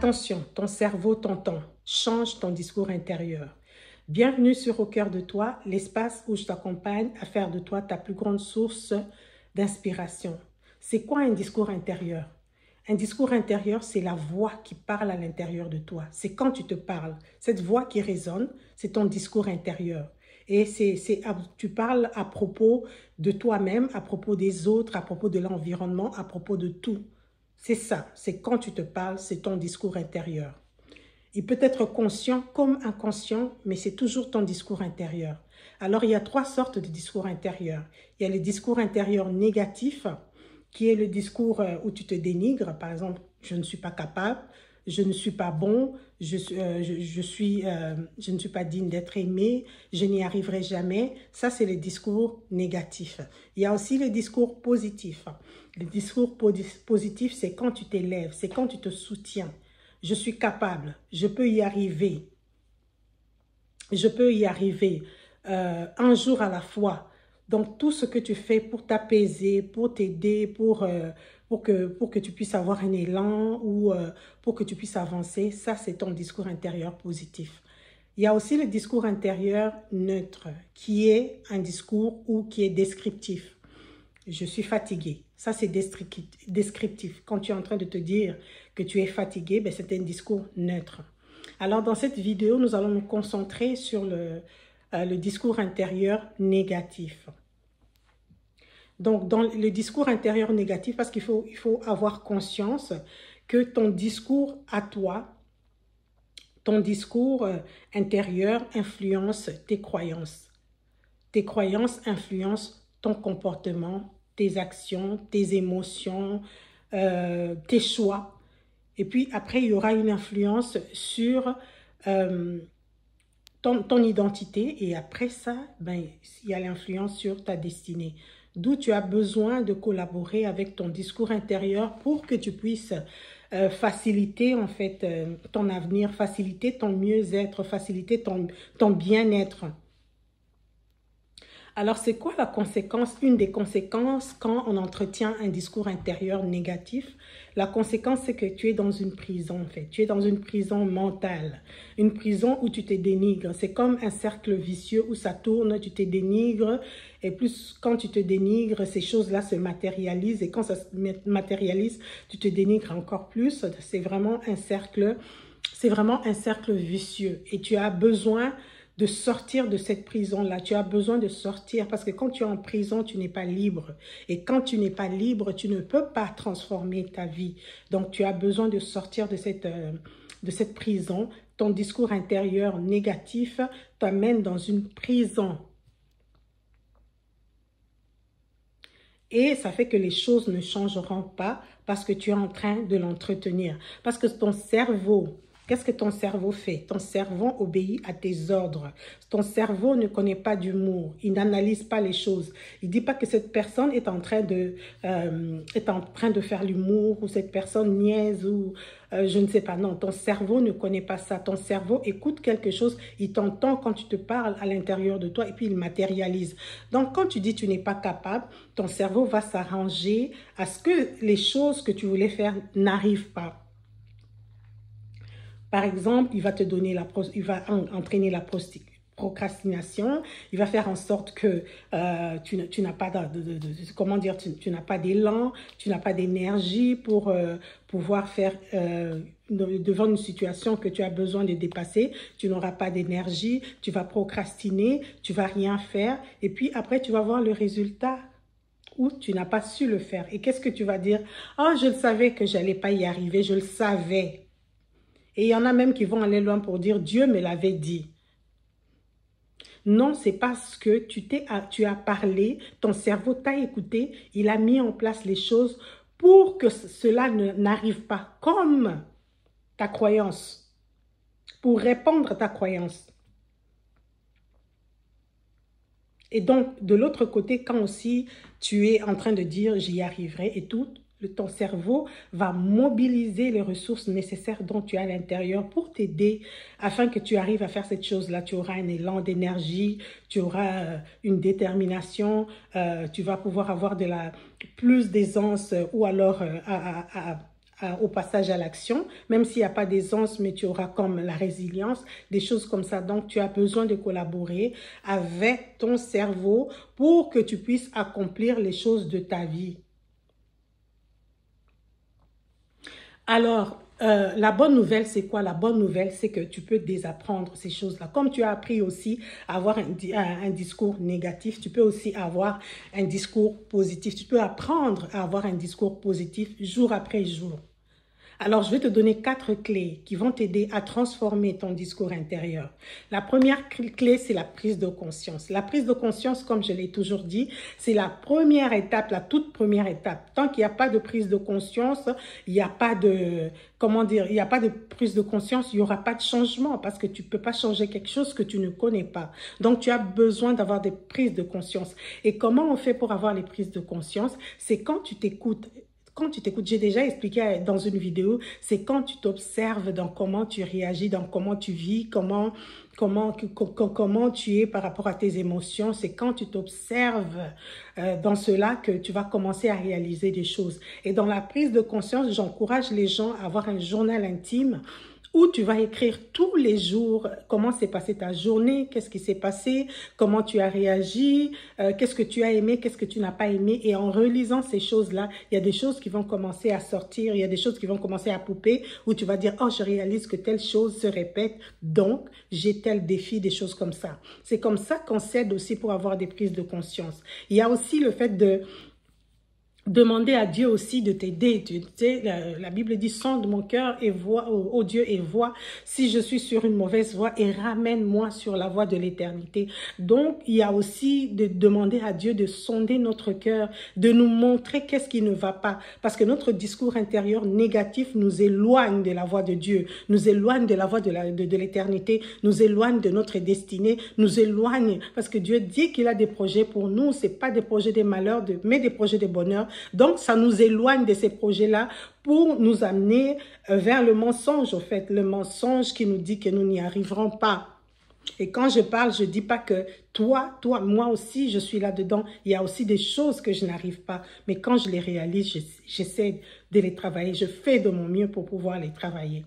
Attention, ton cerveau t'entend. Change ton discours intérieur. Bienvenue sur Au cœur de toi, l'espace où je t'accompagne à faire de toi ta plus grande source d'inspiration. C'est quoi un discours intérieur? Un discours intérieur, c'est la voix qui parle à l'intérieur de toi. C'est quand tu te parles. Cette voix qui résonne, c'est ton discours intérieur. Et tu parles à propos de toi-même, à propos des autres, à propos de l'environnement, à propos de tout. C'est ça, c'est quand tu te parles, c'est ton discours intérieur. Il peut être conscient comme inconscient, mais c'est toujours ton discours intérieur. Alors, il y a trois sortes de discours intérieurs. Il y a le discours intérieur négatif, qui est le discours où tu te dénigres. Par exemple, je ne suis pas capable, je ne suis pas bon, je ne suis pas digne d'être aimé, je n'y arriverai jamais. Ça, c'est le discours négatif. Il y a aussi le discours positif. Le discours positif, c'est quand tu t'élèves, c'est quand tu te soutiens. Je suis capable, je peux y arriver. Je peux y arriver un jour à la fois. Donc, tout ce que tu fais pour t'apaiser, pour t'aider, pour que tu puisses avoir un élan ou pour que tu puisses avancer, ça, c'est ton discours intérieur positif. Il y a aussi le discours intérieur neutre, qui est un discours qui est descriptif. Je suis fatigué. Ça, c'est descriptif. Quand tu es en train de te dire que tu es fatigué, ben, c'est un discours neutre. Alors, dans cette vidéo, nous allons nous concentrer sur le discours intérieur négatif. Donc, dans le discours intérieur négatif, parce qu'il faut avoir conscience que ton discours à toi, ton discours intérieur influence tes croyances. Tes croyances influencent ton comportement, tes actions, tes émotions, tes choix. Et puis après, il y aura une influence sur ton identité. Et après ça, ben, il y a l'influence sur ta destinée. D'où tu as besoin de collaborer avec ton discours intérieur pour que tu puisses faciliter en fait ton avenir, faciliter ton mieux-être, faciliter ton bien-être. Alors, c'est quoi la conséquence? Une des conséquences quand on entretient un discours intérieur négatif, la conséquence, c'est que tu es dans une prison, en fait. Tu es dans une prison mentale, une prison où tu te dénigres. C'est comme un cercle vicieux où ça tourne, tu te dénigres. Et plus, quand tu te dénigres, ces choses-là se matérialisent. Et quand ça se matérialise, tu te dénigres encore plus. C'est vraiment un cercle vicieux. Et tu as besoin de sortir de cette prison-là. Tu as besoin de sortir parce que quand tu es en prison, tu n'es pas libre. Et quand tu n'es pas libre, tu ne peux pas transformer ta vie. Donc, tu as besoin de sortir de cette prison. Ton discours intérieur négatif t'amène dans une prison. Et ça fait que les choses ne changeront pas parce que tu es en train de l'entretenir. Parce que ton cerveau... Qu'est-ce que ton cerveau fait? Ton cerveau obéit à tes ordres. Ton cerveau ne connaît pas d'humour. Il n'analyse pas les choses. Il ne dit pas que cette personne est en train de faire l'humour ou cette personne niaise ou je ne sais pas. Non, ton cerveau ne connaît pas ça. Ton cerveau écoute quelque chose. Il t'entend quand tu te parles à l'intérieur de toi et puis il matérialise. Donc, quand tu dis tu n'es pas capable, ton cerveau va s'arranger à ce que les choses que tu voulais faire n'arrivent pas. Par exemple, il va entraîner la procrastination, il va faire en sorte que tu n'as pas tu n'as pas d'élan, tu n'as pas d'énergie pour pouvoir faire devant une situation que tu as besoin de dépasser, tu n'auras pas d'énergie, tu vas procrastiner, tu vas rien faire et puis après tu vas voir le résultat où tu n'as pas su le faire. Et qu'est-ce que tu vas dire? Oh, je le savais que j'allais pas y arriver, je le savais. Et il y en a même qui vont aller loin pour dire « Dieu me l'avait dit ». Non, c'est parce que tu as parlé, ton cerveau t'a écouté, il a mis en place les choses pour que cela n'arrive pas comme ta croyance, pour répandre ta croyance. Et donc, de l'autre côté, quand aussi tu es en train de dire « j'y arriverai » et tout, ton cerveau va mobiliser les ressources nécessaires dont tu as à l'intérieur pour t'aider afin que tu arrives à faire cette chose-là. Tu auras un élan d'énergie, tu auras une détermination, tu vas pouvoir avoir plus d'aisance ou alors au passage à l'action, même s'il n'y a pas d'aisance, mais tu auras comme la résilience, des choses comme ça. Donc, tu as besoin de collaborer avec ton cerveau pour que tu puisses accomplir les choses de ta vie. Alors, la bonne nouvelle, c'est quoi? La bonne nouvelle, c'est que tu peux désapprendre ces choses-là. Comme tu as appris aussi à avoir un discours négatif, tu peux aussi avoir un discours positif. Tu peux apprendre à avoir un discours positif jour après jour. Alors, je vais te donner 4 clés qui vont t'aider à transformer ton discours intérieur. La première clé, c'est la prise de conscience. La prise de conscience, comme je l'ai toujours dit, c'est la première étape, la toute première étape. Tant qu'il n'y a pas de prise de conscience, il n'y a pas de, comment dire, il n'y a pas de prise de conscience, il n'y aura pas de changement parce que tu ne peux pas changer quelque chose que tu ne connais pas. Donc, tu as besoin d'avoir des prises de conscience. Et comment on fait pour avoir les prises de conscience? C'est quand tu t'écoutes. Quand tu t'écoutes, j'ai déjà expliqué dans une vidéo, c'est quand tu t'observes dans comment tu réagis, dans comment tu vis, comment tu es par rapport à tes émotions. C'est quand tu t'observes dans cela que tu vas commencer à réaliser des choses. Et dans la prise de conscience, j'encourage les gens à avoir un journal intime où tu vas écrire tous les jours comment s'est passée ta journée, qu'est-ce qui s'est passé, comment tu as réagi, qu'est-ce que tu as aimé, qu'est-ce que tu n'as pas aimé. Et en relisant ces choses-là, il y a des choses qui vont commencer à sortir, il y a des choses qui vont commencer à popper, où tu vas dire, oh, je réalise que telle chose se répète, donc j'ai tel défi, des choses comme ça. C'est comme ça qu'on s'aide aussi pour avoir des prises de conscience. Il y a aussi le fait de demander à Dieu aussi de t'aider. Tu sais, la Bible dit, sonde mon cœur et vois, oh Dieu, et vois si je suis sur une mauvaise voie et ramène-moi sur la voie de l'éternité. Donc, il y a aussi de demander à Dieu de sonder notre cœur, de nous montrer qu'est-ce qui ne va pas. Parce que notre discours intérieur négatif nous éloigne de la voie de Dieu, nous éloigne de la voie de l'éternité, nous éloigne de notre destinée, nous éloigne, parce que Dieu dit qu'il a des projets pour nous, c'est pas des projets de malheur, mais des projets de bonheur. Donc, ça nous éloigne de ces projets-là pour nous amener vers le mensonge, en fait. Le mensonge qui nous dit que nous n'y arriverons pas. Et quand je parle, je ne dis pas que toi, moi aussi, je suis là-dedans. Il y a aussi des choses que je n'arrive pas. Mais quand je les réalise, j'essaie de les travailler. Je fais de mon mieux pour pouvoir les travailler.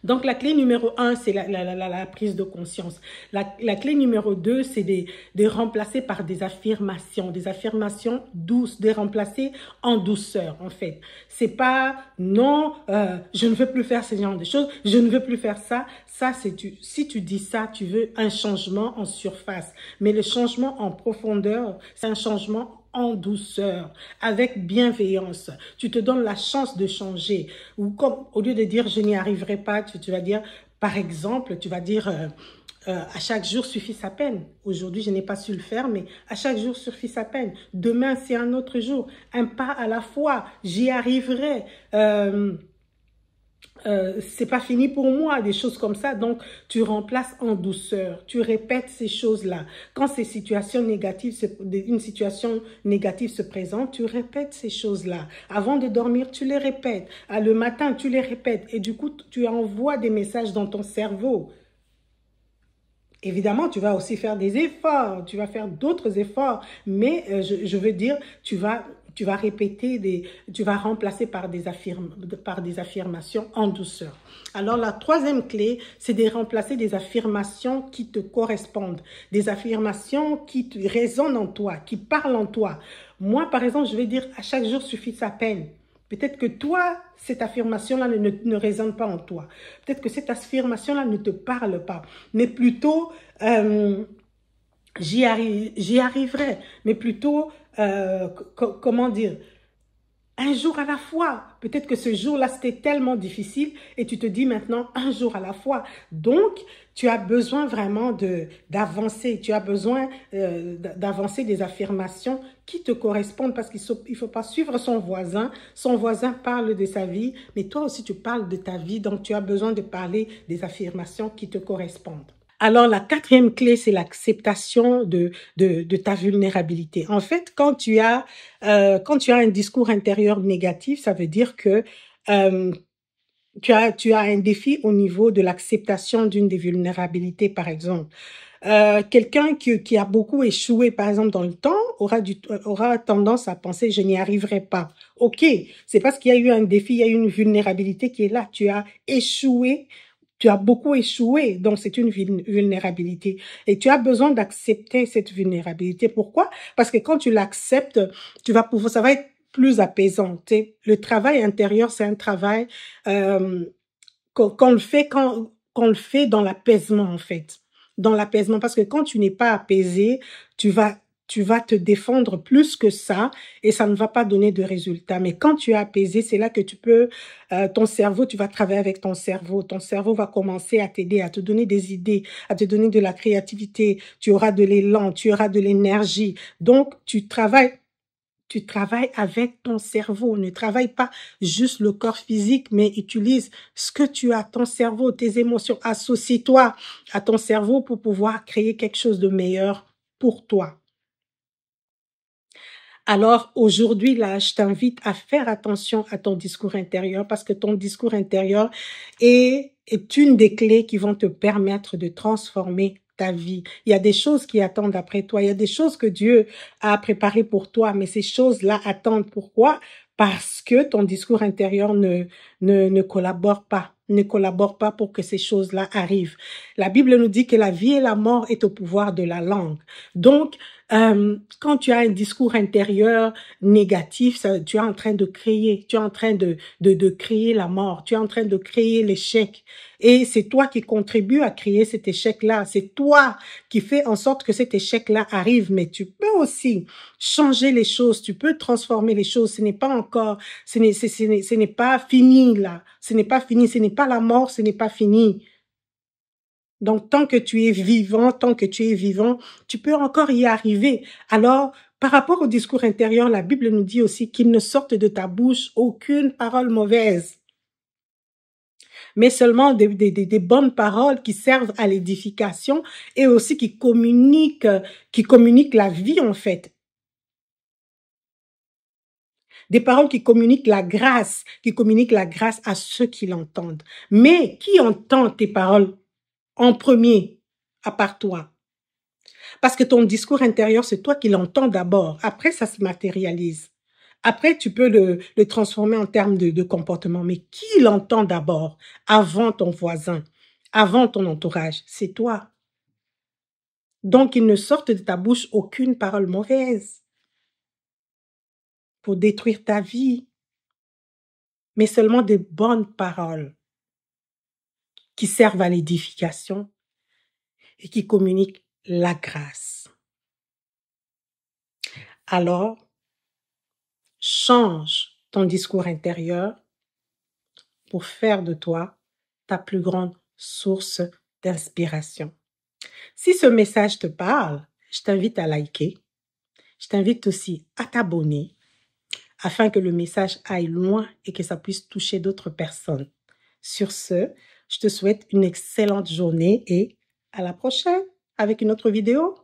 Donc, la clé numéro 1, c'est la prise de conscience. La clé numéro 2, c'est de remplacer par des affirmations douces, de remplacer en douceur, en fait. C'est pas, non, je ne veux plus faire ce genre de choses, je ne veux plus faire ça. Ça, si tu dis ça, tu veux un changement en surface. Mais le changement en profondeur, c'est un changement en douceur, avec bienveillance. Tu te donnes la chance de changer. Ou comme, au lieu de dire, je n'y arriverai pas, tu vas dire, par exemple, tu vas dire, à chaque jour suffit sa peine. Aujourd'hui, je n'ai pas su le faire, mais à chaque jour suffit sa peine. Demain, c'est un autre jour. Un pas à la fois, j'y arriverai. C'est pas fini pour moi, des choses comme ça. Donc, tu remplaces en douceur. Tu répètes ces choses-là. Quand une situation négative se présente, tu répètes ces choses-là. Avant de dormir, tu les répètes. Le matin, tu les répètes. Et du coup, tu envoies des messages dans ton cerveau. Évidemment, tu vas aussi faire des efforts. Tu vas faire d'autres efforts. Mais je veux dire, tu vas répéter, tu vas remplacer par des affirmations en douceur. Alors, la troisième clé, c'est de remplacer des affirmations qui te correspondent, des affirmations qui résonnent en toi, qui parlent en toi. Moi, par exemple, je vais dire « à chaque jour suffit sa peine ». Peut-être que toi, cette affirmation-là ne résonne pas en toi. Peut-être que cette affirmation-là ne te parle pas, mais plutôt j'y arriverai, mais plutôt, comment dire, un jour à la fois. Peut-être que ce jour-là, c'était tellement difficile et tu te dis maintenant un jour à la fois. Donc, tu as besoin vraiment d'avancer. Tu as besoin d'avancer des affirmations qui te correspondent parce qu'il ne faut pas suivre son voisin. Son voisin parle de sa vie, mais toi aussi, tu parles de ta vie. Donc, tu as besoin de parler des affirmations qui te correspondent. Alors, la quatrième clé, c'est l'acceptation de ta vulnérabilité. En fait, quand tu as un discours intérieur négatif, ça veut dire que tu as un défi au niveau de l'acceptation d'une des vulnérabilités, par exemple. Quelqu'un qui a beaucoup échoué, par exemple, dans le temps, aura tendance à penser, je n'y arriverai pas. OK, c'est parce qu'il y a eu un défi, il y a eu une vulnérabilité qui est là. Tu as échoué, tu as beaucoup échoué, donc c'est une vulnérabilité. Et tu as besoin d'accepter cette vulnérabilité. Pourquoi? Parce que quand tu l'acceptes, tu vas pouvoir, ça va être plus apaisant. Tu sais. Le travail intérieur, c'est un travail qu'on le fait dans l'apaisement, en fait. Dans l'apaisement, parce que quand tu n'es pas apaisé, tu vas te défendre plus que ça et ça ne va pas donner de résultats. Mais quand tu es apaisé, c'est là que tu peux, ton cerveau, tu vas travailler avec ton cerveau. Ton cerveau va commencer à t'aider, à te donner des idées, à te donner de la créativité. Tu auras de l'élan, tu auras de l'énergie. Donc, tu travailles avec ton cerveau. Ne travaille pas juste le corps physique, mais utilise ce que tu as, ton cerveau, tes émotions. Associe-toi à ton cerveau pour pouvoir créer quelque chose de meilleur pour toi. Alors aujourd'hui, là, je t'invite à faire attention à ton discours intérieur parce que ton discours intérieur est une des clés qui vont te permettre de transformer ta vie. Il y a des choses qui attendent après toi. Il y a des choses que Dieu a préparées pour toi, mais ces choses-là attendent. Pourquoi? Parce que ton discours intérieur ne collabore pas. Ne collabore pas pour que ces choses-là arrivent. La Bible nous dit que la vie et la mort est au pouvoir de la langue. Donc, quand tu as un discours intérieur négatif, tu es en train de créer, tu es en train de créer la mort, tu es en train de créer l'échec. Et c'est toi qui contribues à créer cet échec-là. C'est toi qui fais en sorte que cet échec-là arrive. Mais tu peux aussi changer les choses, tu peux transformer les choses. Ce n'est pas encore, ce n'est pas fini là. Ce n'est pas fini, ce n'est pas la mort, ce n'est pas fini. Donc, tant que tu es vivant, tu peux encore y arriver. Alors, par rapport au discours intérieur, la Bible nous dit aussi qu'il ne sorte de ta bouche aucune parole mauvaise, mais seulement des bonnes paroles qui servent à l'édification et aussi qui communiquent la vie, en fait. Des paroles qui communiquent la grâce à ceux qui l'entendent. Mais qui entend tes paroles en premier, à part toi? Parce que ton discours intérieur, c'est toi qui l'entends d'abord. Après, ça se matérialise. Après, tu peux le transformer en termes de comportement. Mais qui l'entend d'abord, avant ton voisin, avant ton entourage? C'est toi. Donc, il ne sorte de ta bouche aucune parole mauvaise pour détruire ta vie, mais seulement des bonnes paroles qui servent à l'édification et qui communiquent la grâce. Alors, change ton discours intérieur pour faire de toi ta plus grande source d'inspiration. Si ce message te parle, je t'invite à liker. Je t'invite aussi à t'abonner afin que le message aille loin et que ça puisse toucher d'autres personnes. Sur ce, je te souhaite une excellente journée et à la prochaine avec une autre vidéo.